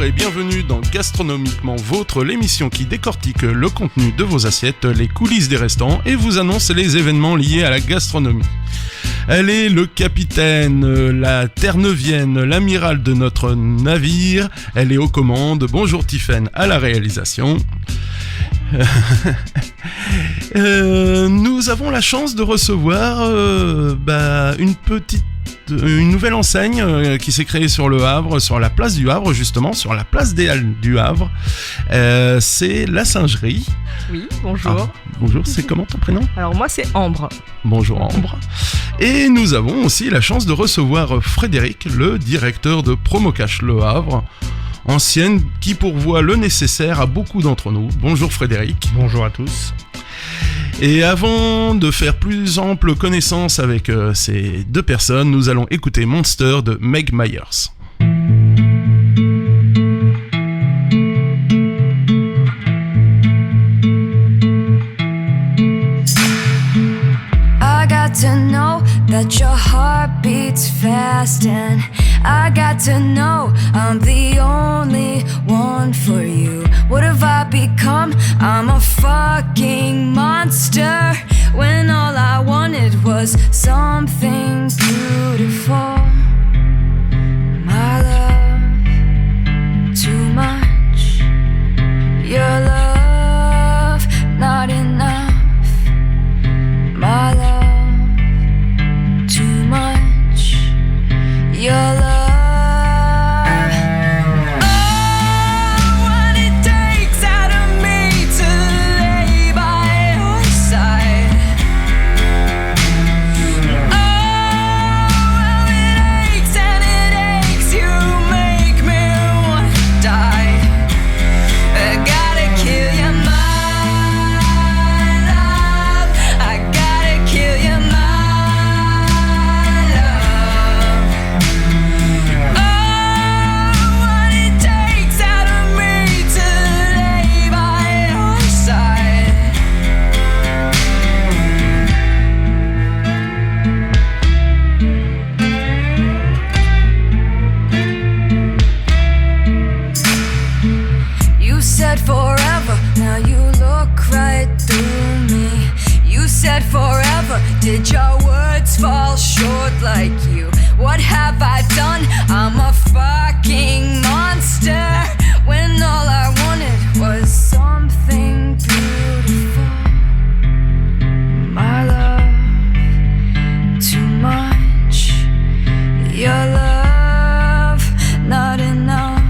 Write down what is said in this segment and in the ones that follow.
et bienvenue dans Gastronomiquement Vôtre, l'émission qui décortique le contenu de vos assiettes, les coulisses des restaurants et vous annonce les événements liés à la gastronomie. Elle est le capitaine, la terre-neuvienne, l'amiral de notre navire, elle est aux commandes. Bonjour Tiffaine à la réalisation. Nous avons la chance de recevoir une nouvelle enseigne qui s'est créée sur le Havre, sur la place du Havre justement, sur la place des Halles du Havre. C'est la Singerie. Oui, bonjour. Bonjour, c'est comment ton prénom ? Alors moi c'est Ambre. Bonjour Ambre. Et nous avons aussi la chance de recevoir Frédéric, le directeur de Promocash Le Havre, ancienne qui pourvoit le nécessaire à beaucoup d'entre nous. Bonjour Frédéric. Bonjour à tous. Et avant de faire plus ample connaissance avec ces deux personnes, nous allons écouter Monster de Meg Myers. I got to know that your heart beats fast, and I got to know I'm the only one for you. What have I become? I'm a fucking monster, when all I wanted was something beautiful. My love, too much. Your love, not enough. My love, too much. Your love. Did your words fall short like you? What have I done? I'm a fucking monster, when all I wanted was something beautiful. My love, too much. Your love, not enough.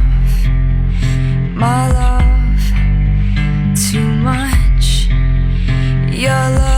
My love, too much. Your love.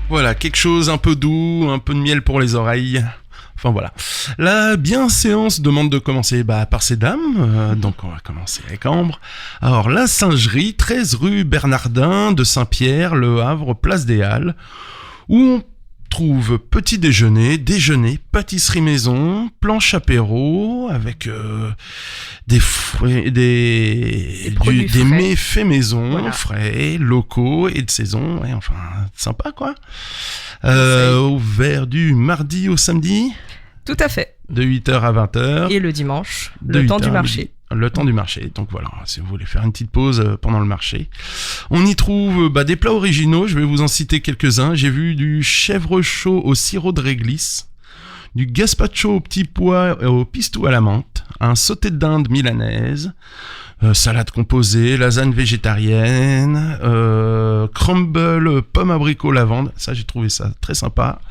Voilà, quelque chose un peu doux, un peu de miel pour les oreilles. Enfin voilà. La bienséance demande de commencer par ces dames. Donc on va commencer avec Ambre. Alors la Singerie, 13 rue Bernardin de Saint-Pierre, Le Havre, place des Halles, où on trouve petit déjeuner, pâtisserie maison, planche apéro avec des mets faits maison, Voilà. frais, locaux et de saison. Ouais, enfin, sympa quoi. Ouvert du mardi au samedi, Tout à fait. de 8h à 20h. Et le dimanche, De le temps 8h du à marché. midi. Le temps du marché. Donc voilà, si vous voulez faire une petite pause pendant le marché. On y trouve des plats originaux, je vais vous en citer quelques-uns. J'ai vu du chèvre chaud au sirop de réglisse, du gazpacho au petit pois et au pistou à la menthe, un sauté de dinde milanaise, salade composée, lasagne végétarienne, crumble pomme abricot lavande. Ça, j'ai trouvé ça très sympa.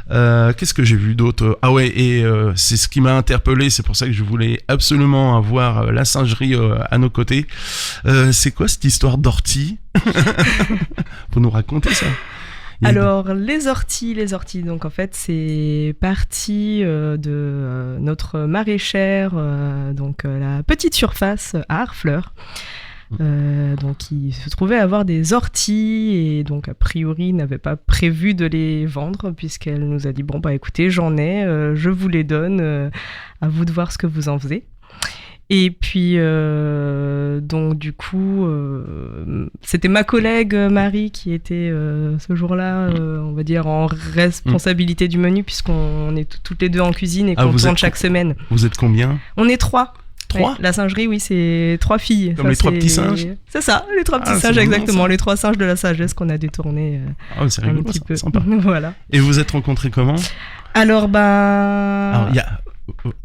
Qu'est-ce que j'ai vu d'autre? Ah ouais, et c'est ce qui m'a interpellé, c'est pour ça que je voulais absolument avoir la singerie à nos côtés. C'est quoi cette histoire d'ortie? Faut nous raconter ça. Alors, les orties, donc en fait, c'est parti de notre maraîchère, la petite surface à Harfleur. Donc, il se trouvait avoir des orties et donc, a priori, n'avait pas prévu de les vendre puisqu'elle nous a dit, bon, bah écoutez, j'en ai, je vous les donne, à vous de voir ce que vous en faisiez. Et puis, donc du coup, c'était ma collègue Marie qui était ce jour-là, on va dire, en responsabilité du menu, puisqu'on est toutes les deux en cuisine et qu'on tourne chaque semaine. Vous êtes combien? On est 3. 3 Ouais, la singerie, oui, c'est 3 filles. Comme les 3 petits singes? C'est ça, les 3 petits singes, exactement. Les 3 singes de la sagesse qu'on a détournés c'est un rigolo, petit peu. sympa. Voilà. Et vous vous êtes rencontrés comment? Alors, Alors, il y a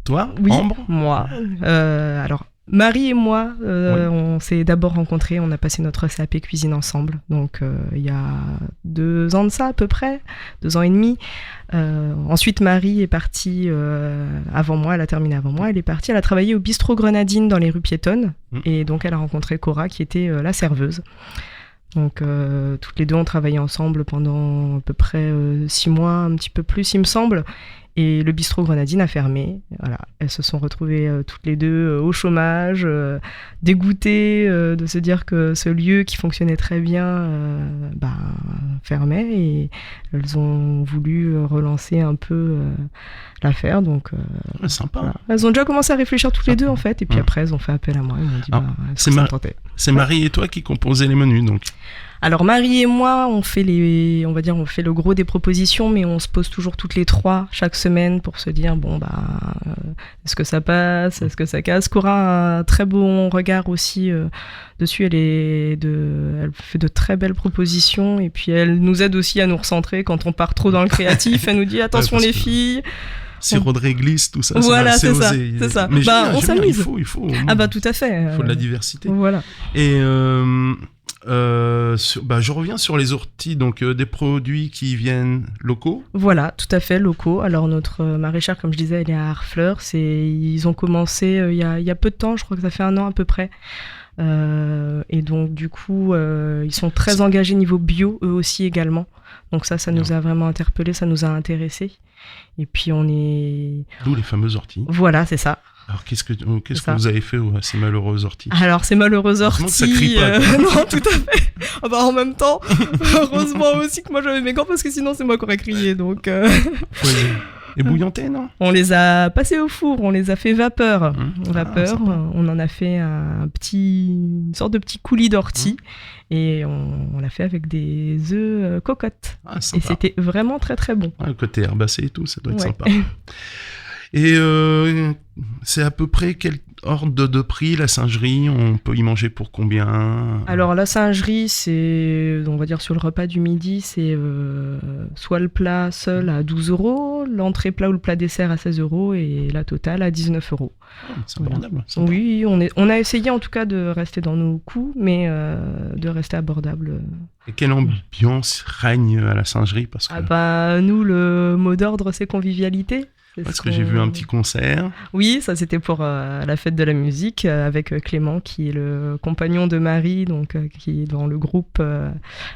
toi, oui, Ambre? moi. Alors, Marie et moi, Oui. on s'est d'abord rencontrés, on a passé notre CAP cuisine ensemble, donc il y a 2 ans de ça à peu près, 2 ans et demi. Ensuite, Marie est partie avant moi, elle a terminé avant moi, elle est partie, elle a travaillé au bistrot Grenadine dans les rues piétonnes, et donc elle a rencontré Cora qui était la serveuse. Donc toutes les deux ont travaillé ensemble pendant à peu près 6 mois, un petit peu plus il me semble. Et le bistrot Grenadine a fermé. Voilà. Elles se sont retrouvées toutes les deux au chômage, dégoûtées de se dire que ce lieu qui fonctionnait très bien fermait. Et elles ont voulu relancer un peu l'affaire. Donc, sympa. voilà. Elles ont déjà commencé à réfléchir toutes les deux en fait. Et puis après, elles ont fait appel à moi. Elles m'ont dit, c'est Marie et toi qui composez les menus donc. Alors Marie et moi, on fait le gros des propositions, mais on se pose toujours toutes les 3 chaque semaine pour se dire est-ce que ça passe, est-ce que ça casse. Cora a un très bon regard aussi dessus. Elle fait de très belles propositions et puis elle nous aide aussi à nous recentrer quand on part trop dans le créatif. Elle nous dit attention les filles. Sirop de réglisse, tout ça. Voilà, c'est ça. Osé. C'est ça. Mais on s'amuse. Il faut. Tout à fait. Il faut de la diversité. Voilà. Et je reviens sur les orties, donc des produits qui viennent locaux. Voilà, tout à fait, locaux. Alors notre maraîchère, comme je disais, elle est à Harfleur. Ils ont commencé il y a peu de temps, je crois que ça fait 1 an à peu près. Et donc du coup, ils sont très engagés niveau bio, eux aussi également. Donc ça nous a vraiment interpellés, ça nous a intéressés. Et puis on est... D'où les fameuses orties. Voilà, c'est ça. Alors qu'est-ce que vous avez fait à ces malheureuses orties? Alors ces malheureuses orties... Ça crie pas, non, tout à fait. En même temps, heureusement aussi que moi j'avais mes gants parce que sinon c'est moi qui aurais crié. Donc, Et bouillantés, non? On les a passés au four, on les a fait vapeur. On en a fait une sorte de petit coulis d'ortie et on l'a fait avec des œufs cocottes. Et c'était vraiment très très bon. Le côté herbacé et tout, ça doit être sympa. Et c'est à peu près quel ordre de prix la singerie? On peut y manger pour combien? Alors la singerie, c'est, on va dire sur le repas du midi, c'est soit le plat seul à 12 €, l'entrée plat ou le plat dessert à 16 € et la totale à 19 €. C'est abordable. Voilà. Oui, on a essayé en tout cas de rester dans nos coûts, mais de rester abordable. Et quelle ambiance règne à la singerie? Parce que... nous, le mot d'ordre, c'est convivialité. Parce que j'ai vu un petit concert. Oui, ça c'était pour la fête de la musique avec Clément qui est le compagnon de Marie, donc qui est dans le groupe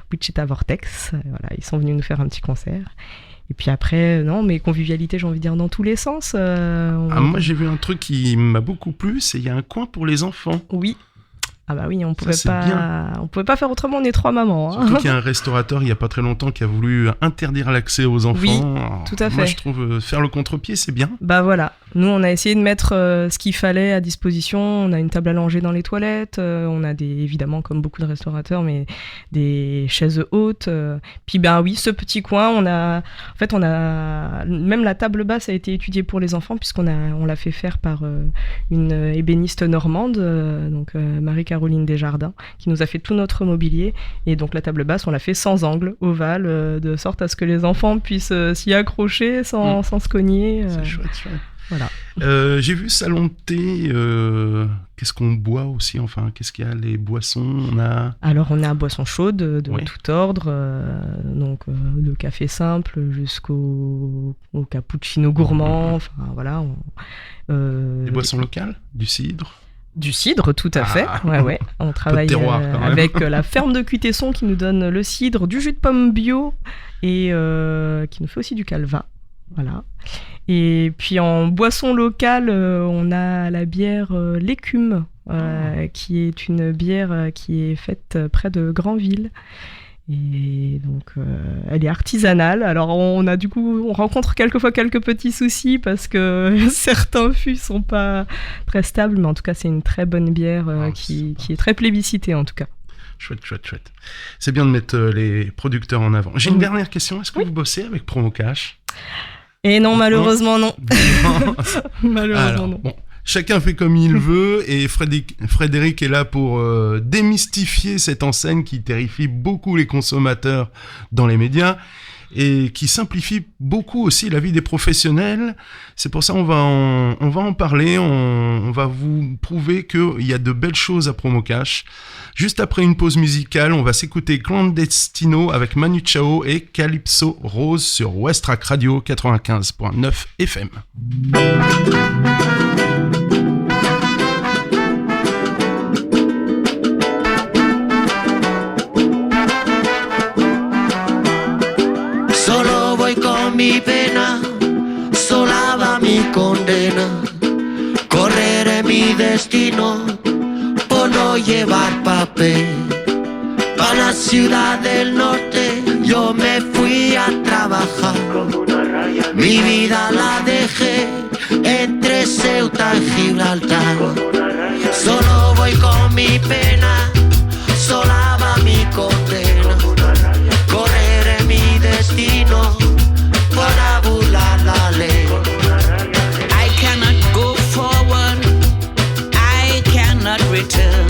Wichita Vortex. Voilà, ils sont venus nous faire un petit concert. Et puis après, mais convivialité, j'ai envie de dire dans tous les sens. Moi j'ai vu un truc qui m'a beaucoup plu, c'est il y a un coin pour les enfants. Oui. Ah bah oui, on pouvait c'est bien. pas faire autrement, on est 3 mamans. Surtout qu'il y a un restaurateur il n'y a pas très longtemps qui a voulu interdire l'accès aux enfants. Oui, Alors, tout à fait. Moi je trouve faire le contre-pied c'est bien. Bah voilà, nous on a essayé de mettre ce qu'il fallait à disposition, on a une table allongée dans les toilettes, on a évidemment comme beaucoup de restaurateurs, mais des chaises hautes. Puis ben oui, ce petit coin, on a même la table basse a été étudiée pour les enfants on l'a fait faire par une ébéniste normande, donc Marie-Caroline Desjardins, qui nous a fait tout notre mobilier. Et donc la table basse, on l'a fait sans angle, ovale, de sorte à ce que les enfants puissent s'y accrocher sans se cogner. C'est chouette. Voilà. J'ai vu salon de thé. Qu'est-ce qu'on boit aussi? Enfin, qu'est-ce qu'il y a? Les boissons, Alors, on a boissons chaudes de Oui. tout ordre, donc de café simple jusqu'au cappuccino gourmand. Enfin, voilà. Des boissons locales? Du cidre? Du cidre, tout à fait. Ouais. On travaille terroir, quand même. avec la ferme de Cuitesson qui nous donne le cidre, du jus de pomme bio et qui nous fait aussi du calva. Voilà. Et puis en boisson locale, on a la bière L'écume, qui est une bière qui est faite près de Granville. Et donc, elle est artisanale. Alors, on rencontre quelquefois quelques petits soucis parce que certains fûts sont pas très stables, mais en tout cas, c'est une très bonne bière qui est très plébiscitée en tout cas. Chouette. C'est bien de mettre les producteurs en avant. J'ai une dernière question. Est-ce que vous bossez avec Promocash? Et non, malheureusement, non. Malheureusement, non. Bon, chacun fait comme il veut et Frédéric est là pour démystifier cette enseigne qui terrifie beaucoup les consommateurs dans les médias et qui simplifie beaucoup aussi la vie des professionnels. C'est pour ça on va en parler, on va vous prouver qu'il y a de belles choses à Promocash. Juste après une pause musicale, on va s'écouter Clandestino avec Manu Chao et Calypso Rose sur Westrack Radio 95.9 FM. Solo voy con mi pena, sola va mi condena. Correré mi destino por no llevar papel. Pa' la ciudad del norte yo me fui a trabajar. Mi vida la dejé entre Ceuta y Gibraltar. Solo voy con mi pena, sola va mi condena. Correré mi destino para burlar la ley. I cannot go forward, I cannot return.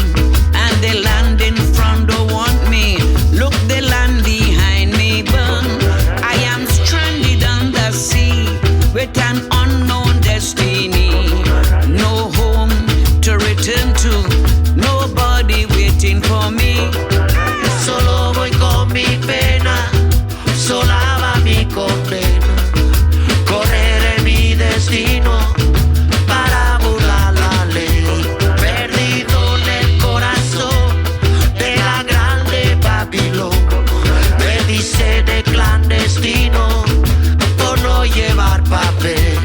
And the land in front don't want me. Look, the land behind me burn. I am stranded on the sea with an unknown destiny. No home to return to, nobody waiting for me. Solo voy con mi pena, sola va mi condena. Correré mi destino para burlar la ley. Perdido en el corazón de la grande Babilón. Me dice de clandestino por no llevar papel.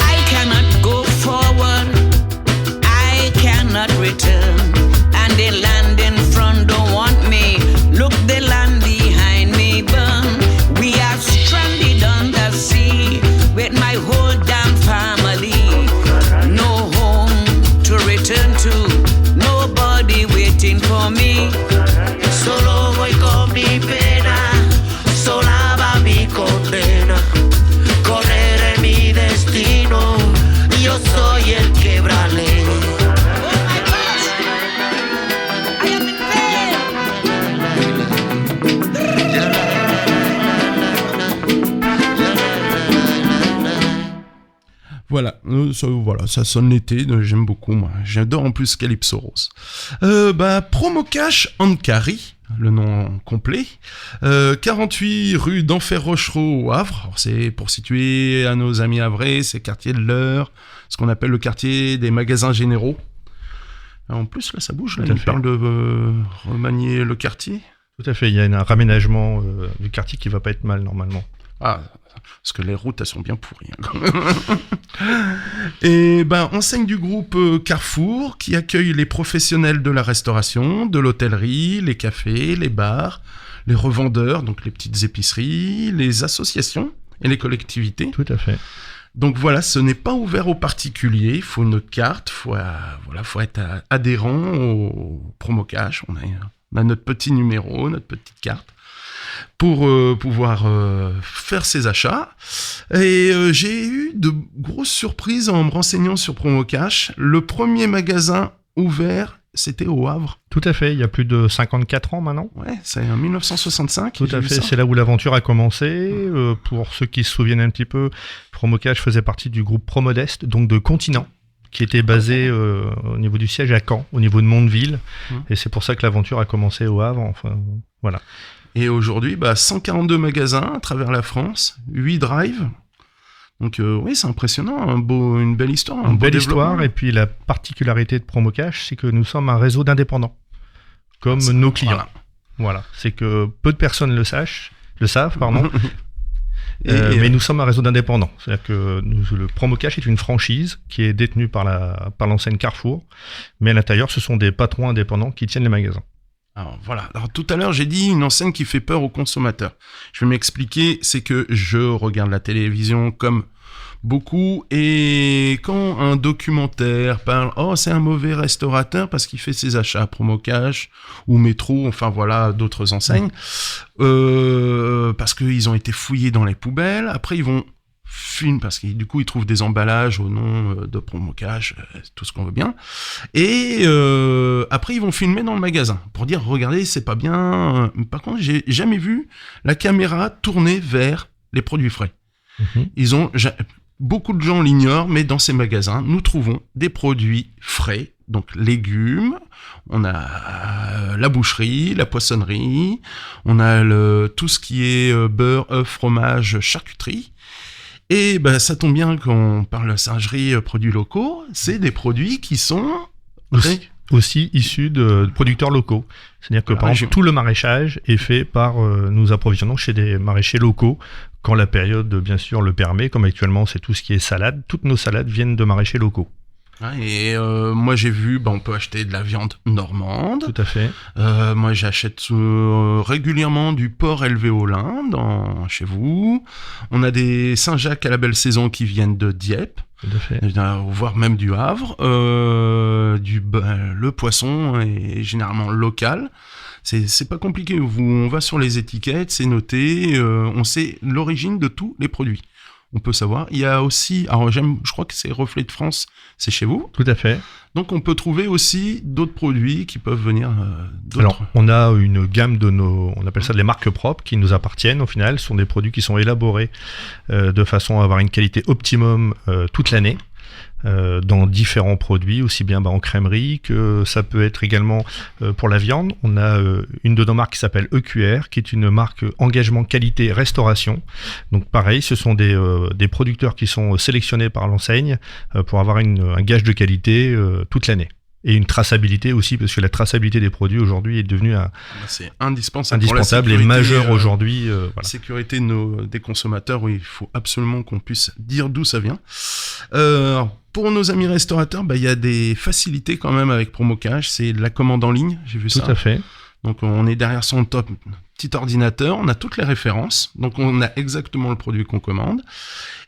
I cannot go forward, I cannot return. And the land in front don't want me. Look, the land behind me burn. We are stranded on the sea with my whole damn family. No home to return to, nobody waiting for me. Solo voy con mi pena, sola va mi condena. Correré mi destino, yo soy el quebrale. Oh my gosh, I am in pain. Voilà, ça sonne l'été, j'aime beaucoup moi. J'adore en plus Calypso Rose. Promocash Ankari, le nom complet. 48 rue d'Enfer Rochereau au Havre. Alors, c'est pour situer à nos amis havrais, c'est quartier de l'Eure, ce qu'on appelle le quartier des magasins généraux. En plus, là, ça bouge. Là, il parle de remanier le quartier. Tout à fait. Il y a un raménagement du quartier qui va pas être mal normalement. Ah, parce que les routes, elles sont bien pourries. Et enseigne du groupe Carrefour qui accueille les professionnels de la restauration, de l'hôtellerie, les cafés, les bars, les revendeurs, donc les petites épiceries, les associations et les collectivités. Tout à fait. Donc voilà, ce n'est pas ouvert aux particuliers, il faut une carte, faut être adhérent au Promocash. On a notre petit numéro, notre petite carte pour pouvoir faire ses achats. Et j'ai eu de grosses surprises en me renseignant sur Promocash. Le premier magasin ouvert, c'était au Havre. Tout à fait, il y a plus de 54 ans maintenant. Ouais, c'est en 1965. Tout à fait, c'est là où l'aventure a commencé. Pour ceux qui se souviennent un petit peu, Promocash faisait partie du groupe Promodeste, donc de Continent, qui était basé au niveau du siège à Caen, au niveau de Mondeville. Et c'est pour ça que l'aventure a commencé au Havre. Enfin, voilà. Et aujourd'hui, 142 magasins à travers la France, 8 drives. Donc oui, c'est impressionnant, une belle histoire. Une belle histoire, et puis la particularité de Promocash, c'est que nous sommes un réseau d'indépendants, comme nos clients. Voilà. C'est que peu de personnes le savent, mais nous sommes un réseau d'indépendants. C'est-à-dire que le Promocash est une franchise qui est détenue par l'enseigne Carrefour, mais à l'intérieur, ce sont des patrons indépendants qui tiennent les magasins. Alors voilà, tout à l'heure j'ai dit une enseigne qui fait peur aux consommateurs. Je vais m'expliquer, c'est que je regarde la télévision comme beaucoup, et quand un documentaire parle « Oh, c'est un mauvais restaurateur parce qu'il fait ses achats à Promocash ou Métro, enfin voilà, d'autres enseignes, parce qu'ils ont été fouillés dans les poubelles, après ils vont filmer, parce que du coup ils trouvent des emballages au nom de Promocash, tout ce qu'on veut bien, et après ils vont filmer dans le magasin pour dire regardez, c'est pas bien. Par contre, j'ai jamais vu la caméra tourner vers les produits frais. Beaucoup de gens l'ignorent, mais dans ces magasins nous trouvons des produits frais, donc légumes, on a la boucherie, la poissonnerie, on a tout ce qui est beurre, œufs, fromage, charcuterie. Et ça tombe bien qu'on parle de singerie, produits locaux, c'est des produits qui sont aussi issus de producteurs locaux. C'est-à-dire que par exemple, tout le maraîchage est fait par nous approvisionnons chez des maraîchers locaux quand la période bien sûr le permet, comme actuellement c'est tout ce qui est salade. Toutes nos salades viennent de maraîchers locaux. Et moi j'ai vu, on peut acheter de la viande normande. Tout à fait. Moi j'achète régulièrement du porc élevé au lin chez vous. On a des Saint-Jacques à la belle saison qui viennent de Dieppe. Tout à fait. Voire même du Havre. Le poisson est généralement local. C'est pas compliqué. On va sur les étiquettes, c'est noté. On sait l'origine de tous les produits. On peut savoir. Il y a aussi, je crois que c'est Reflet de France, c'est chez vous. Tout à fait. Donc on peut trouver aussi d'autres produits qui peuvent venir d'autres. Alors on a une gamme on appelle ça des marques propres qui nous appartiennent au final. Ce sont des produits qui sont élaborés de façon à avoir une qualité optimum toute l'année. Dans différents produits, aussi bien en crèmerie que ça peut être également pour la viande. On a une de nos marques qui s'appelle EQR, qui est une marque engagement qualité restauration. Donc pareil, ce sont des producteurs qui sont sélectionnés par l'enseigne pour avoir un gage de qualité toute l'année. Et une traçabilité aussi, parce que la traçabilité des produits aujourd'hui est devenue c'est indispensable et majeure aujourd'hui. La sécurité des consommateurs, où il faut absolument qu'on puisse dire d'où ça vient. Pour nos amis restaurateurs, il y a des facilités quand même avec Promocash, c'est de la commande en ligne, j'ai vu ça. Tout à fait. Donc on est derrière son petit ordinateur, on a toutes les références, donc on a exactement le produit qu'on commande.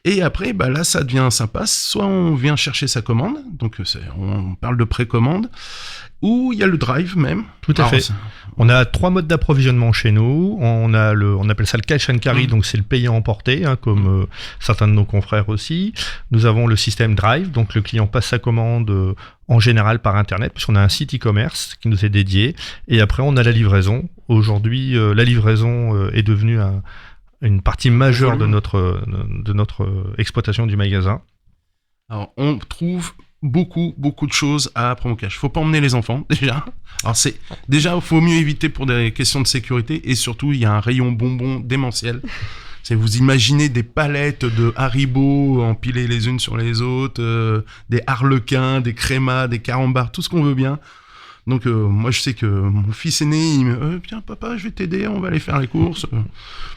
Et après, là, ça devient sympa. Soit on vient chercher sa commande, donc on parle de précommande, ou il y a le drive même. Tout à fait. On a 3 modes d'approvisionnement chez nous. On appelle ça le cash and carry, donc c'est le payer emporté, comme certains de nos confrères aussi. Nous avons le système drive, donc le client passe sa commande en général par Internet, puisqu'on a un site e-commerce qui nous est dédié. Et après, on a la livraison. Aujourd'hui, la livraison est devenue une partie majeure de notre exploitation du magasin. Alors, on trouve beaucoup de choses à Promocash. Faut pas emmener les enfants déjà. Alors faut mieux éviter pour des questions de sécurité, et surtout il y a un rayon bonbons démentiel. Vous imaginez des palettes de Haribo empilées les unes sur les autres, des harlequins, des crémas, des carambars, tout ce qu'on veut bien. Donc moi je sais que mon fils aîné il me tiens papa, je vais t'aider, on va aller faire les courses.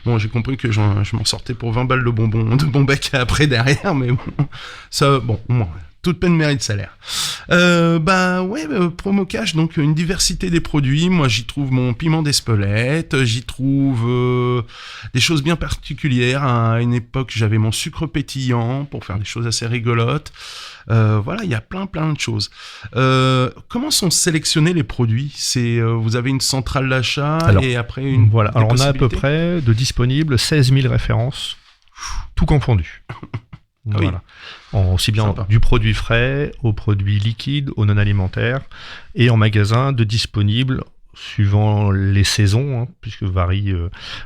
Bon, j'ai compris que je m'en sortais pour 20 balles de bonbons de bon bec après derrière, mais bon ça toute peine mérite salaire. Promocash, donc une diversité des produits. Moi, j'y trouve mon piment d'Espelette, j'y trouve des choses bien particulières. À une époque, j'avais mon sucre pétillant pour faire des choses assez rigolotes. Voilà, il y a plein de choses. Comment sont sélectionnés les produits ? Vous avez une centrale d'achat et après une. Voilà, alors on a à peu près de disponibles 16 000 références, tout confondu. Voilà. Aussi bien du produit frais, aux produits liquides, aux non alimentaires, et en magasin de disponibles suivant les saisons, puisque varie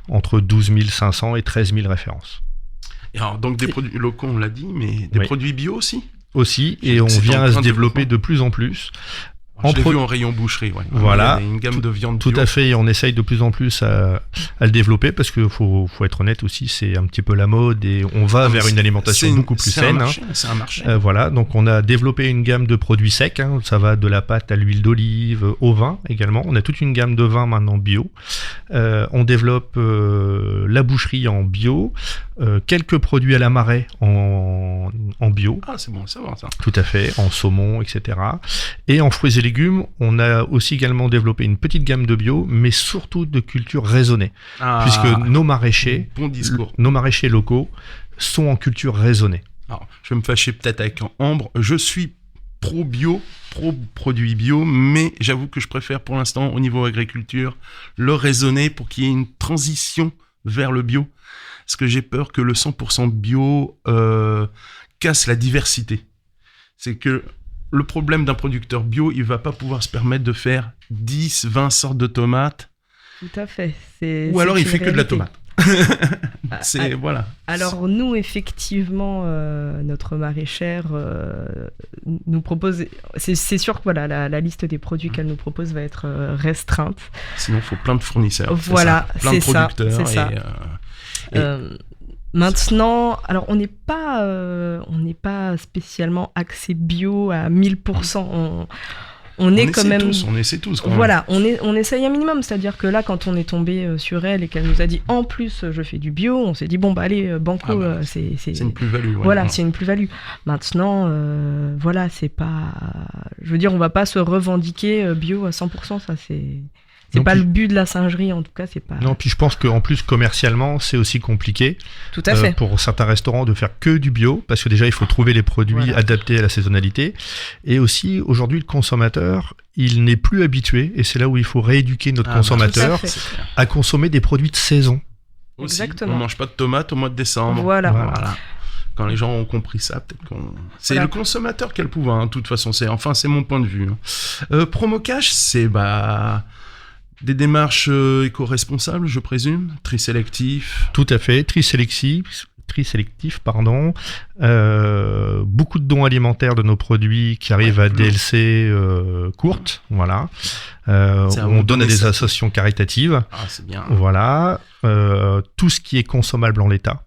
entre 12 500 et 13 000 références. Et alors, donc des produits locaux, on l'a dit, mais des produits bio aussi ? Aussi, et on vient à se développer de plus en plus. Je l'ai vu en rayon boucherie, Voilà. Il y a une gamme de viande bio. Tout à fait, et on essaye de plus en plus à le développer, parce qu'il faut être honnête aussi, c'est un petit peu la mode, et on va vers une alimentation beaucoup plus saine. C'est un marché. Voilà, donc on a développé une gamme de produits secs, ça va de la pâte à l'huile d'olive, au vin également. On a toute une gamme de vins maintenant bio. On développe la boucherie en bio, quelques produits à la marée en bio. Ah, c'est bon, c'est bon ça. Tout à fait, en saumon, etc. Et en fruits et légumes, on a aussi également développé une petite gamme de bio, mais surtout de culture raisonnée. Puisque nos maraîchers locaux sont en culture raisonnée. Alors, je vais me fâcher peut-être avec Ambre. Je suis pro-bio, pro-produit bio, mais j'avoue que je préfère pour l'instant, au niveau agriculture, le raisonner pour qu'il y ait une transition vers le bio. Parce que j'ai peur que le 100% bio casse la diversité. C'est que le problème d'un producteur bio, il va pas pouvoir se permettre de faire 10, 20 sortes de tomates. Tout à fait. Ou alors il fait que de la tomate. Voilà. Alors nous, effectivement, notre maraîchère nous propose... C'est sûr que voilà, la liste des produits qu'elle nous propose va être restreinte. Sinon, il faut plein de fournisseurs. Voilà, plein de producteurs. C'est ça. Maintenant, alors on n'est pas spécialement axé bio à 1000%. On essaie tous. Voilà, on essaye un minimum. C'est-à-dire que là, quand on est tombé sur elle et qu'elle nous a dit en plus je fais du bio, on s'est dit bon bah allez banco, c'est une plus-value. Ouais, voilà, c'est une plus-value. Maintenant, voilà, c'est pas. Je veux dire, on va pas se revendiquer bio à 100%. Ça c'est pas le but de la singerie, en tout cas, c'est pas... Non, puis je pense qu'en plus, commercialement, c'est aussi compliqué. Tout à fait. Pour certains restaurants, de faire que du bio, parce que déjà, il faut trouver les produits adaptés à la saisonnalité. Et aussi, aujourd'hui, le consommateur, il n'est plus habitué, et c'est là où il faut rééduquer notre consommateur à consommer des produits de saison. Aussi, exactement. On mange pas de tomates au mois de décembre. Voilà. Quand les gens ont compris ça, peut-être qu'on... C'est le consommateur qui a le pouvoir, de toute façon. C'est mon point de vue. Promocash, c'est... des démarches éco-responsables, je présume, tri sélectif. Tout à fait, tri sélectif, beaucoup de dons alimentaires de nos produits qui arrivent à DLC courtes, voilà. On donne à des associations caritatives. Ah, c'est bien. Voilà, tout ce qui est consommable en l'état.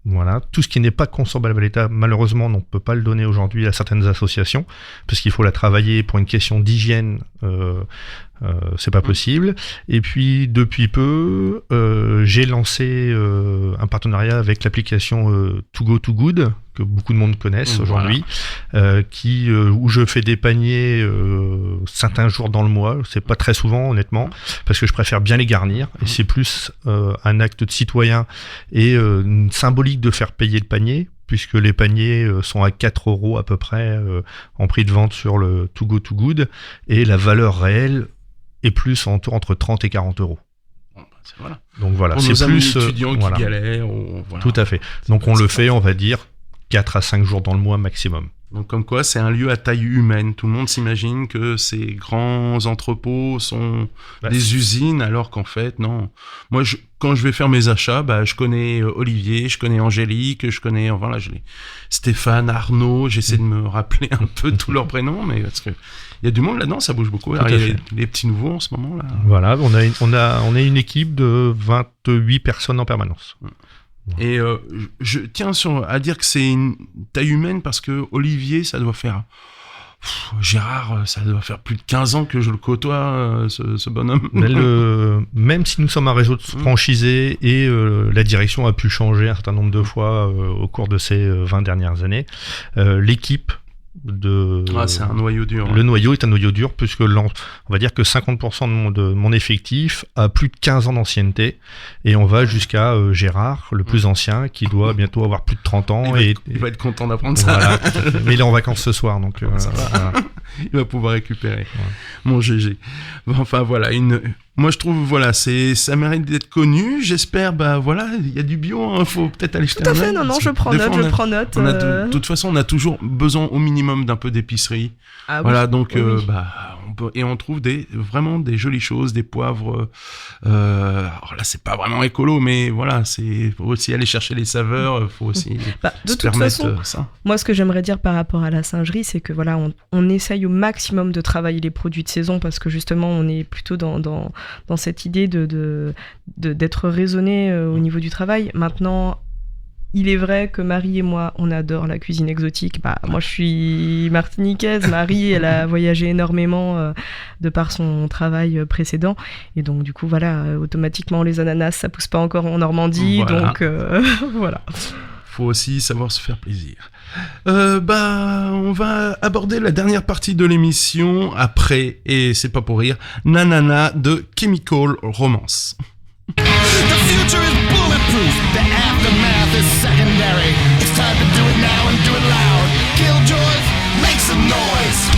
Voilà, tout ce qui n'est pas consommable à l'État, malheureusement, on ne peut pas le donner aujourd'hui à certaines associations, parce qu'il faut la travailler pour une question d'hygiène, c'est pas possible. Et puis, depuis peu, j'ai lancé un partenariat avec l'application Too Go Too Good, que beaucoup de monde connaissent aujourd'hui, où je fais des paniers certains jours dans le mois. C'est pas très souvent, honnêtement, parce que je préfère bien les garnir, et c'est plus un acte de citoyen et une symbolique de faire payer le panier, puisque les paniers sont à 4 € à peu près en prix de vente sur le Too Go Too Good, et la valeur réelle est plus entre 30 et 40 €. Voilà. Donc voilà, pour c'est nos plus amis étudiants qui galèrent. Tout à fait. Donc on le fait, on va dire 4 à 5 jours dans le mois maximum. Donc comme quoi, c'est un lieu à taille humaine. Tout le monde s'imagine que ces grands entrepôts sont des usines, alors qu'en fait, non. Moi, quand je vais faire mes achats, je connais Olivier, je connais Angélique, je connais Stéphane, Arnaud. J'essaie de me rappeler un peu tous leurs prénoms, mais parce que il y a du monde là-dedans, ça bouge beaucoup. Alors, il y a les petits nouveaux en ce moment là. Voilà, on a une équipe de 28 personnes en permanence. Et je tiens à dire que c'est une taille humaine parce que Olivier, ça doit faire... Gérard, ça doit faire plus de 15 ans que je le côtoie, ce bonhomme. Même si nous sommes un réseau de franchisés et la direction a pu changer un certain nombre de fois au cours de ces 20 dernières années, l'équipe c'est un noyau dur. Le noyau est un noyau dur puisque on va dire que 50% de mon effectif a plus de 15 ans d'ancienneté et on va jusqu'à Gérard, le plus ancien, qui doit bientôt avoir plus de 30 ans. Il va être content d'apprendre ça. Voilà, mais il est en vacances ce soir, donc ça va. Voilà. Il va pouvoir récupérer. Mon GG. Enfin voilà, moi je trouve ça mérite d'être connu. J'espère, il y a du bio, il faut peut-être aller jeter un œil. Tout à fait, non, je prends note. De toute façon, on a toujours besoin au minimum d'un peu d'épicerie. Ah, voilà, oui. donc Oui. on trouve vraiment des jolies choses, des poivres. Alors là, c'est pas vraiment écolo, mais voilà, faut aussi aller chercher les saveurs, faut aussi de toute façon, ça. Moi, ce que j'aimerais dire par rapport à la singerie, c'est que voilà, on essaye au maximum de travailler les produits de saison parce que justement, on est plutôt dans cette idée d'être raisonné au niveau du travail. Maintenant, il est vrai que Marie et moi, on adore la cuisine exotique. Moi, je suis martiniquaise. Marie, elle a voyagé énormément de par son travail précédent. Et donc, du coup, voilà, automatiquement, les ananas, ça pousse pas encore en Normandie. Voilà. Donc, voilà. Faut aussi savoir se faire plaisir. On va aborder la dernière partie de l'émission après, et c'est pas pour rire, Nanana de Chemical Romance. The future is bulletproof, the aftermath is secondary. It's time to do it now and do it loud. Killjoys, make some noise.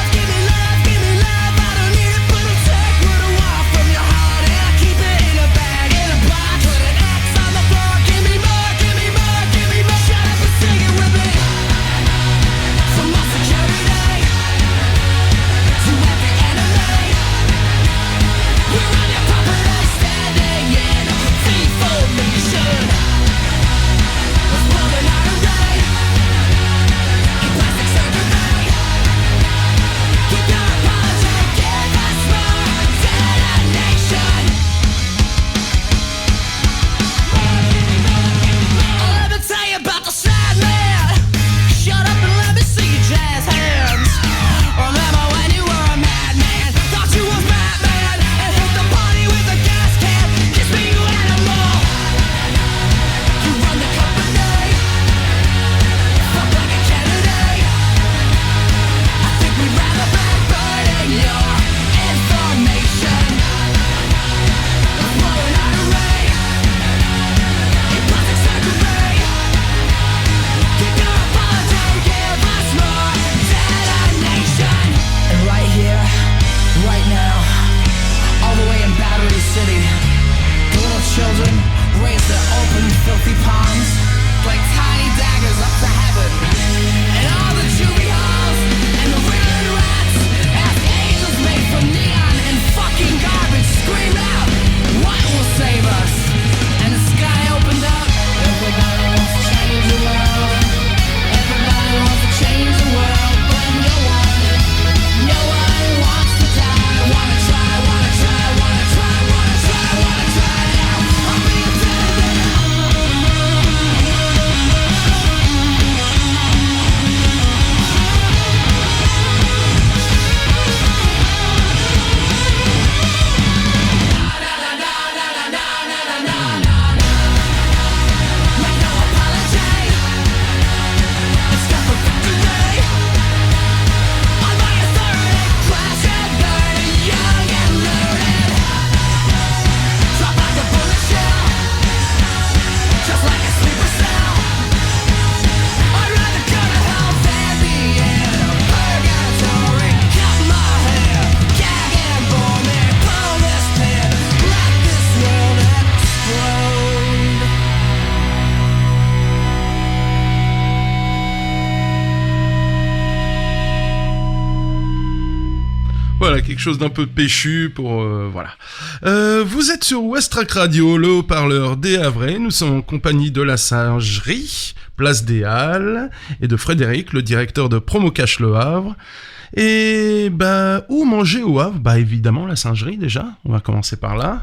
Give me love, give me quelque chose d'un peu péchu pour voilà. Vous êtes sur Westrack Radio, le haut-parleur des Havrais. Nous sommes en compagnie de la Singerie, place des Halles, et de Frédéric, le directeur de Promo Cash Le Havre. Et où manger au Havre ? Évidemment la Singerie déjà, on va commencer par là.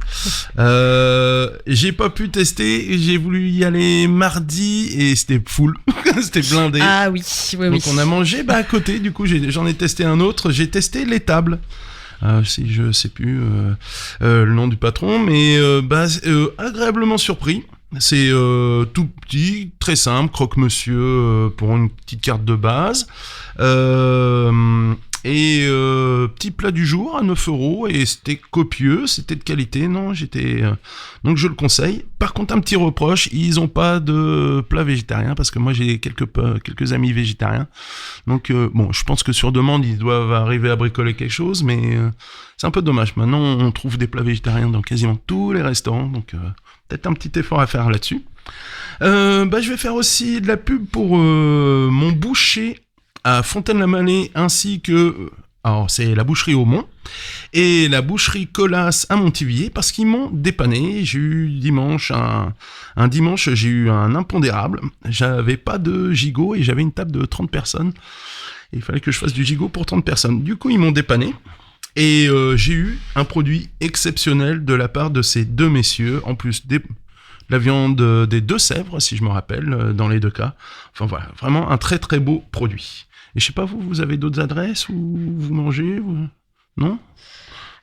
J'ai pas pu tester, j'ai voulu y aller mardi et c'était full, c'était blindé. Ah oui, Donc on a mangé à côté, du coup j'en ai testé un autre, j'ai testé l'étable. Si je sais plus le nom du patron, mais agréablement surpris. C'est tout petit, très simple, croque-monsieur pour une petite carte de base. Petit plat du jour à 9€ et c'était copieux, c'était de qualité. Non, donc je le conseille. Par contre, un petit reproche, ils ont pas de plat végétarien parce que moi j'ai quelques amis végétariens. Donc je pense que sur demande ils doivent arriver à bricoler quelque chose, mais c'est un peu dommage. Maintenant, on trouve des plats végétariens dans quasiment tous les restaurants, donc peut-être un petit effort à faire là-dessus. Je vais faire aussi de la pub pour mon boucher à Fontaine-la-Vallée, ainsi que c'est la boucherie au Mont et la boucherie Colas à Montivilliers, parce qu'ils m'ont dépanné. J'ai eu dimanche un dimanche, j'ai eu un impondérable. J'avais pas de gigot et j'avais une table de 30 personnes. Et il fallait que je fasse du gigot pour 30 personnes. Du coup, ils m'ont dépanné. Et j'ai eu un produit exceptionnel de la part de ces deux messieurs, en plus la viande des Deux-Sèvres, si je me rappelle, dans les deux cas. Enfin voilà, vraiment un très très beau produit. Et je sais pas, vous avez d'autres adresses où vous mangez Non ?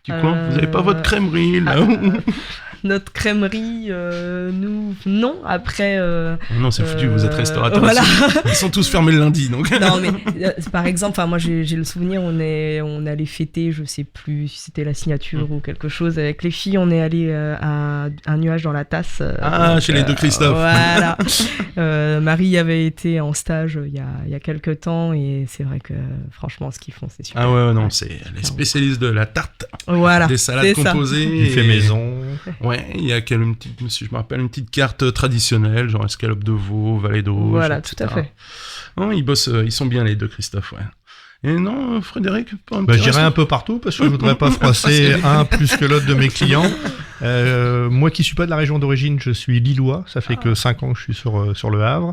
Du coup, vous n'avez pas votre crèmerie là Notre crèmerie, nous, non. Après. Non, c'est foutu, vous êtes restaurateur. Voilà. Ils sont tous fermés le lundi, donc. Non, mais par exemple, moi j'ai le souvenir, on allait fêter, je sais plus si c'était la signature ou quelque chose avec les filles. On est allé à un nuage dans la tasse. Chez les deux Christophe. Voilà. Marie avait été en stage il y a quelques temps et c'est vrai que franchement, ce qu'ils font, c'est super. Ah ouais, non, c'est les spécialistes de la tarte. Voilà. Des salades composées. Du fait maison. Ouais, il y a si je me rappelle, une petite carte traditionnelle, genre escalope de veau, vallée d'eau. Voilà, etc. tout à fait. Non, ils sont bien les deux Christophe, ouais. Et non, Frédéric, j'irai un peu partout parce que je voudrais pas froisser un plus que l'autre de mes clients. Moi qui suis pas de la région d'origine, je suis lillois, ça fait que 5 ans que je suis sur le Havre.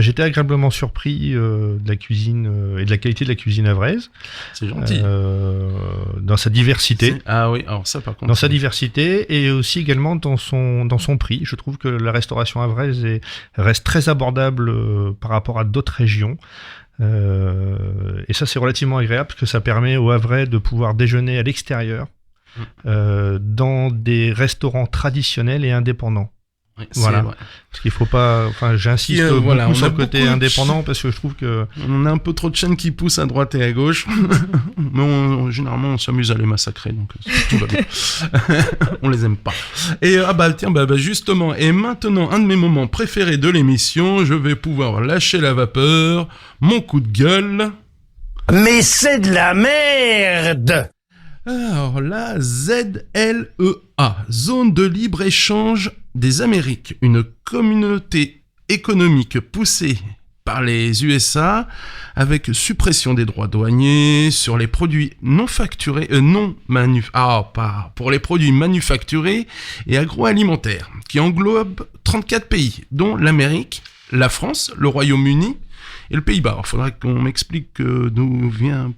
J'étais agréablement surpris de la cuisine et de la qualité de la cuisine havraise. C'est gentil. Dans sa diversité. Ah oui, alors ça par contre. Dans sa diversité et aussi également dans son prix. Je trouve que la restauration havraise reste très abordable par rapport à d'autres régions. Et ça c'est relativement agréable parce que ça permet aux Havrais de pouvoir déjeuner à l'extérieur dans des restaurants traditionnels et indépendants. Ouais, voilà. Parce qu'il faut pas. J'insiste beaucoup sur le côté indépendant parce que je trouve que on a un peu trop de chaînes qui poussent à droite et à gauche, mais généralement on s'amuse à les massacrer, donc tout va bien. On les aime pas. Et justement, et maintenant un de mes moments préférés de l'émission, je vais pouvoir lâcher la vapeur, mon coup de gueule. Mais c'est de la merde! Alors la ZLEA, Zone de libre-échange des Amériques, une communauté économique poussée par les USA avec suppression des droits douaniers sur les produits non facturés, pour les produits manufacturés et agroalimentaires, qui englobe 34 pays, dont l'Amérique, la France, le Royaume-Uni et le Pays-Bas. Alors, il faudra qu'on m'explique d'où vient,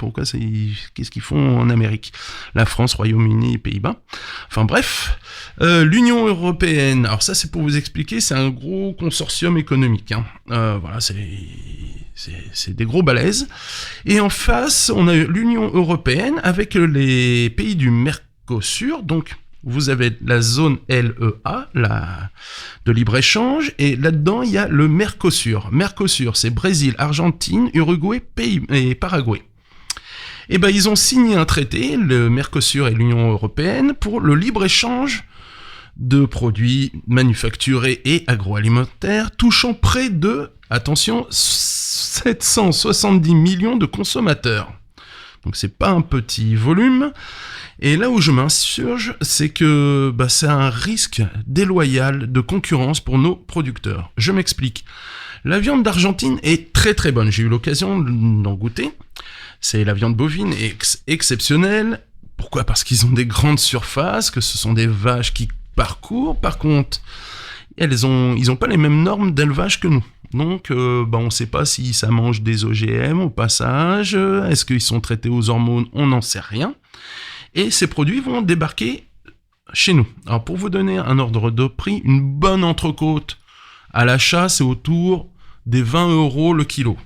qu'est-ce qu'ils font en Amérique. La France, Royaume-Uni et Pays-Bas. Enfin bref, l'Union Européenne, alors ça c'est pour vous expliquer, c'est un gros consortium économique. Voilà, c'est des gros balaises. Et en face, on a l'Union Européenne avec les pays du Mercosur, donc vous avez la zone LEA, de libre-échange, et là-dedans, il y a le Mercosur. Mercosur, c'est Brésil, Argentine, Uruguay, Pays et Paraguay. Et ils ont signé un traité, le Mercosur et l'Union Européenne, pour le libre-échange de produits manufacturés et agroalimentaires, touchant près de, attention, 770 millions de consommateurs. Donc c'est pas un petit volume. Et là où je m'insurge, c'est que c'est un risque déloyal de concurrence pour nos producteurs. Je m'explique. La viande d'Argentine est très très bonne. J'ai eu l'occasion d'en goûter. C'est la viande bovine exceptionnelle, Pourquoi ? Parce qu'ils ont des grandes surfaces, que ce sont des vaches qui parcourent. Par contre, ils ont pas les mêmes normes d'élevage que nous. Donc, on ne sait pas si ça mange des OGM au passage. Est-ce qu'ils sont traités aux hormones ? On n'en sait rien. Et ces produits vont débarquer chez nous. Alors, pour vous donner un ordre de prix, une bonne entrecôte à l'achat, c'est autour des 20 € le kilo.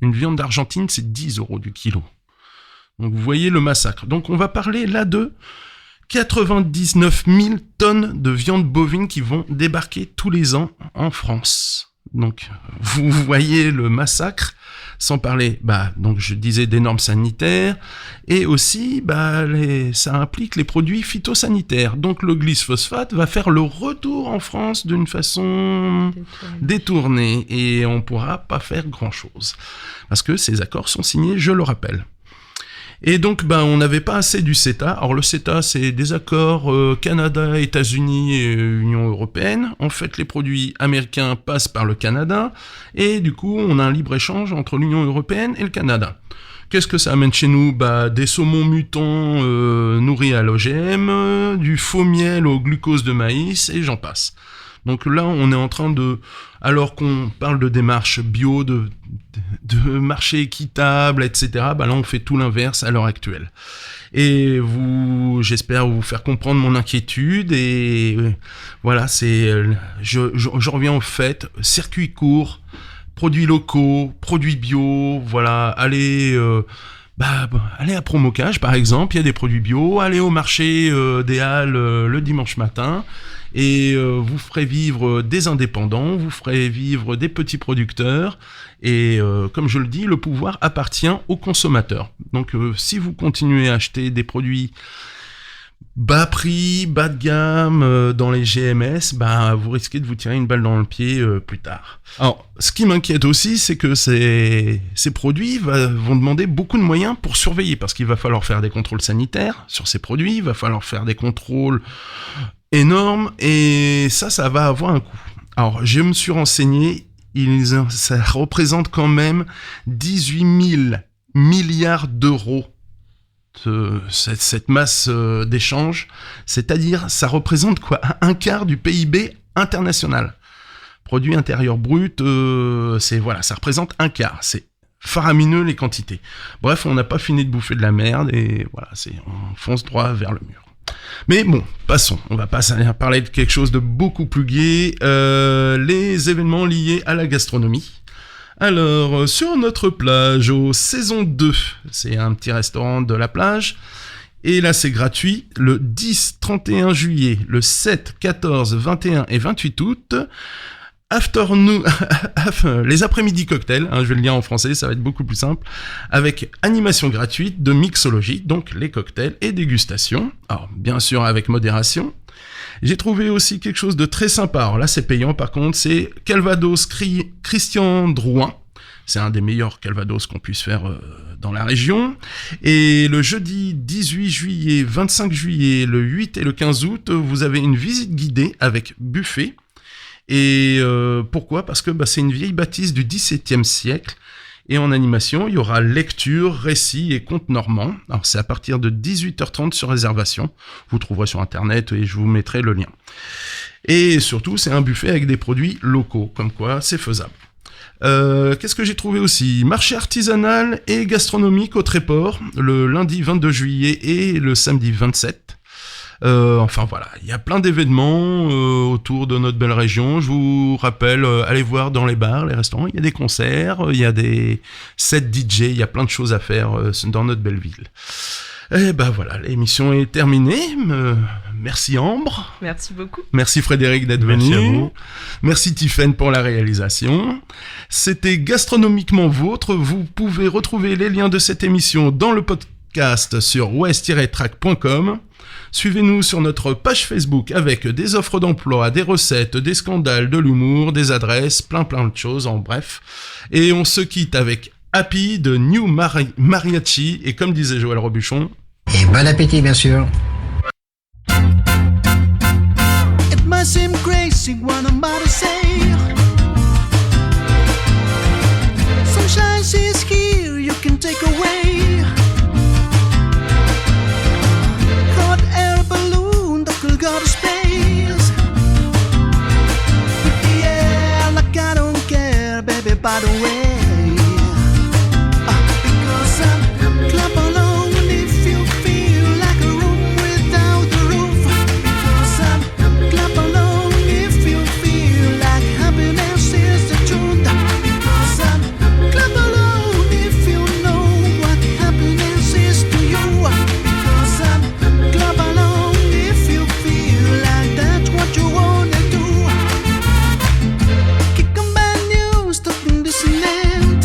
Une viande d'Argentine, c'est 10 € du kilo. Donc, vous voyez le massacre. Donc, on va parler là de 99 000 tonnes de viande bovine qui vont débarquer tous les ans en France. Donc, vous voyez le massacre, sans parler, donc je disais des normes sanitaires, et aussi, ça implique les produits phytosanitaires. Donc, le glyphosate va faire le retour en France d'une façon détournée, et on pourra pas faire grand-chose. Parce que ces accords sont signés, je le rappelle. Et donc, on n'avait pas assez du CETA. Alors, le CETA, c'est des accords Canada, États-Unis et Union européenne. En fait, les produits américains passent par le Canada. Et du coup, on a un libre-échange entre l'Union européenne et le Canada. Qu'est-ce que ça amène chez nous ? Des saumons mutants nourris à l'OGM, du faux miel au glucose de maïs, et j'en passe. Donc là, on est en train alors qu'on parle de démarche bio, de marché équitable, etc., là, on fait tout l'inverse à l'heure actuelle. Et j'espère vous faire comprendre mon inquiétude, et voilà, je reviens au fait, circuit court, produits locaux, produits bio, voilà, allez à Promocage, par exemple, il y a des produits bio, allez au marché des Halles le dimanche matin, et vous ferez vivre des indépendants, vous ferez vivre des petits producteurs, et comme je le dis, le pouvoir appartient aux consommateurs. Donc si vous continuez à acheter des produits bas prix, bas de gamme dans les GMS, vous risquez de vous tirer une balle dans le pied plus tard. Alors, ce qui m'inquiète aussi, c'est que ces produits vont demander beaucoup de moyens pour surveiller, parce qu'il va falloir faire des contrôles sanitaires sur ces produits, il va falloir faire des contrôles énormes, et ça va avoir un coût. Alors, je me suis renseigné, ça représente quand même 18 000 milliards d'euros. Cette masse d'échanges, c'est-à-dire ça représente un quart du PIB international. Produit intérieur brut, ça représente un quart. C'est faramineux les quantités. Bref, on n'a pas fini de bouffer de la merde, et voilà, on fonce droit vers le mur. Mais bon, passons. On va parler de quelque chose de beaucoup plus gai, les événements liés à la gastronomie. Alors, sur notre plage, au Saison 2, c'est un petit restaurant de la plage, et là c'est gratuit, le 10, 31 juillet, le 7, 14, 21 et 28 août, les après-midi cocktails, je vais le dire en français, ça va être beaucoup plus simple, avec animation gratuite de mixologie, donc les cocktails et dégustation, alors bien sûr avec modération. J'ai trouvé aussi quelque chose de très sympa. Alors là, c'est payant par contre. C'est Calvados Christian Drouin. C'est un des meilleurs Calvados qu'on puisse faire dans la région. Et le jeudi 18 juillet, 25 juillet, le 8 et le 15 août, vous avez une visite guidée avec buffet. Et pourquoi ? Parce que c'est une vieille bâtisse du XVIIe siècle. Et en animation, il y aura lecture, récit et contes normands. Alors c'est à partir de 18h30 sur réservation. Vous trouverez sur internet et je vous mettrai le lien. Et surtout, c'est un buffet avec des produits locaux, comme quoi c'est faisable. Qu'est-ce que j'ai trouvé aussi ? Marché artisanal et gastronomique au Tréport, le lundi 22 juillet et le samedi 27. Enfin voilà, il y a plein d'événements autour de notre belle région. Je vous rappelle, allez voir dans les bars, les restaurants, il y a des concerts, il y a des sets DJ, il y a plein de choses à faire dans notre belle ville. Et voilà, l'émission est terminée. Merci Ambre. Merci beaucoup. Merci Frédéric d'être venu. Merci à vous. Merci Tiffaine pour la réalisation. C'était Gastronomiquement Vôtre. Vous pouvez retrouver les liens de cette émission dans le podcast sur west-track.com. Suivez-nous sur notre page Facebook avec des offres d'emploi, des recettes, des scandales, de l'humour, des adresses, plein de choses, en bref. Et on se quitte avec Happy de New Mariachi, et comme disait Joël Robuchon... Et bon appétit, bien sûr. It might seem crazy what I'm about to say. Sunshine is here, you can take away. right away. Because clap along if you feel like a room without a roof. Because clap along if you feel like happiness is the truth. Because clap along if you know what happiness is to you. Because clap along if you feel like that's what you wanna do. Kick 'em bad news, stop listening.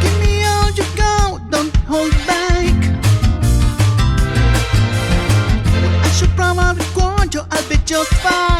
Give me all you got, don't hold back. I should probably warn you, I'll be just fine.